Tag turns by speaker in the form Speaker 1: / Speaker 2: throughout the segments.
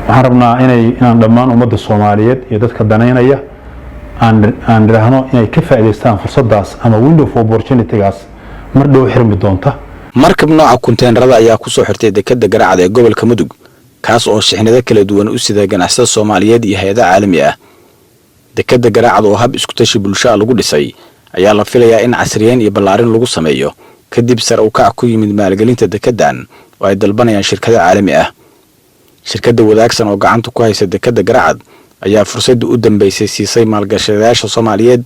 Speaker 1: waxaan rabnaa inaan dhammaan ummadda Soomaaliyeed iyo dadka danaynaya aan raahno inay ka faa'iideystaan fursadaas ama window of opportunity-gaas mar dhow xirmi doonta.
Speaker 2: markab nooca konteenarada ayaa ku soo xirtay dekedda Garacad ee gobolka Mudug kaas oo shixnado kala duwan u sida ganacsatada Soomaaliyeed iyo hay'adaha caalami ah. dekedda Garacad oo hab isku tashi bulshada lagu dhisay ayaa la filayaa in casriyeyn iyo ballaarin lagu sameeyo kadib sar u kac ku yimid maalgelinta dekeddan oo ay dalbanayaan shirkado caalami ah. shirkadda wadaagsan oo gacanta ku haysa dekedda Garacad ayaa fursad u dambeysay siisay maalgashadayaasha Soomaaliyeed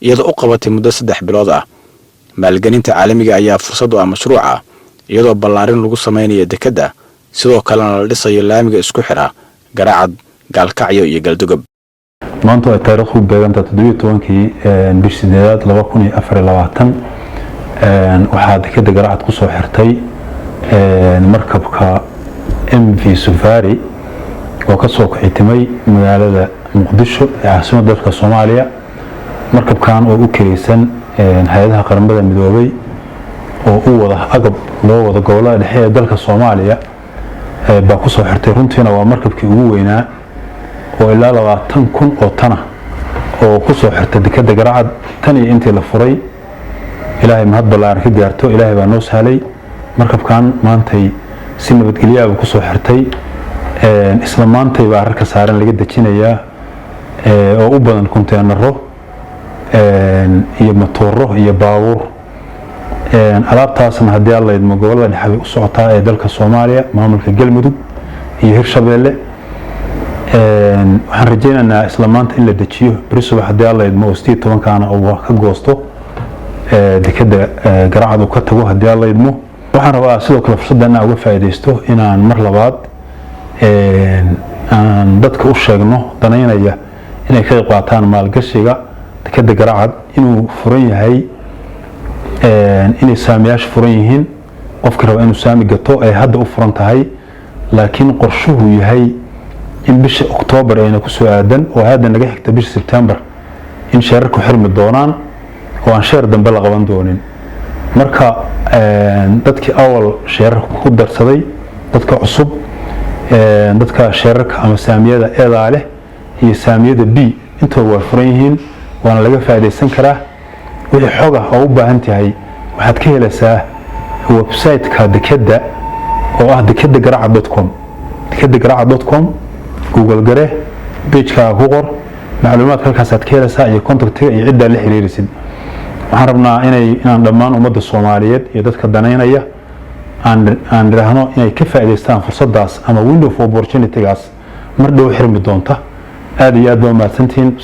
Speaker 2: iyadoo u qabatay muddo 3 bilood ah. maalgelinta caalamiga ayaa fursad u ah mashruuca iyadoo ballaarin lagu sameeyo dekedda sidoo kalena la dhisayo laamiga isku xira Garacad, Gaalkacyo iyo Galdogob.
Speaker 1: maanta ay taariikhdu beeganta 17kii bishii 2024 waxaa dekedda Garacad ku soo xirtay markabka MV Safari oo ka soo kicitimay magaalada Muqdisho ee caasimadda dalka Soomaaliya. markabkan oo u kireysan hay'adaha qaramada midoobay oo u wada agab loo wada gobolada dhexe ee dalka Soomaaliya baa ku soo xirtay. runtiina waa markabkii ugu weynaa oo ilaa 20,000 oo tana oo ku soo xirtay dekedda Garacad tan iyo intii la furay. ilaahay mahad ballaaran ka gaarto, ilaahay baa noo sahlay. markabkan maantay si nabadgelyo ah ku soo xirtay isla maantay baa rarka saaran laga dejinayaa oo u badan konteenaro iyo matooro iyo baabuur. alaabtaasna haddii alla idmo gobolada dhexe bay u socotaa ee dalka Soomaaliya, maamulka Galmudug iyo Hirshabeelle. waxaan rajaynaynaa isla maanta in la dejiyo barisoba haddii alla idmo 18 oo ka goosto dekedda Garacad oo ka tago haddii alla idmo. waxaan rabaa sidoo kale fursaddan uga faa'iideysto inaan mar labaad aan dadka u sheegno danaynaya inay ka qayb qaataan maalgashiga dekedda Garacad inuu furan yahay, inay saamiyaasha furan yihiin. qofka raba inuu saami gato ay hadda u furan tahay, laakiin qorshuhu yahay in bisha Oktoobar ayna ku soo aadan oo hadda naga xigta bisha September in shirarku xirmi doonaan oo aan shir dambe la qaban doonin. marka dadkii awal shirarku ku darsaday, dadka cusub, dadka shirarka ama saamiyada eeda leh iyo saamiyada B inta waa furan yihiin, waana laga faa'iideysan karaa. wixii xog ah oo u baahan tahay waxaad ka helaysaa website-ka dekedda oo ah dekeddagaracad.com. dekeddagaracad.com Google gare page-ka ku qor macluumaadka halkaas aad ka helaysaa iyo contact-ga iyo cidda la xiriirisid. waxaan rabnaa inaan dhammaan ummadda Soomaaliyeed iyo dadka danaynaya aan raahno inay ka faa'iideystaan fursadaas ama window of opportunity-gaas mar dhow xirmi doonta. aad iyo aad baa mahadsantihiin.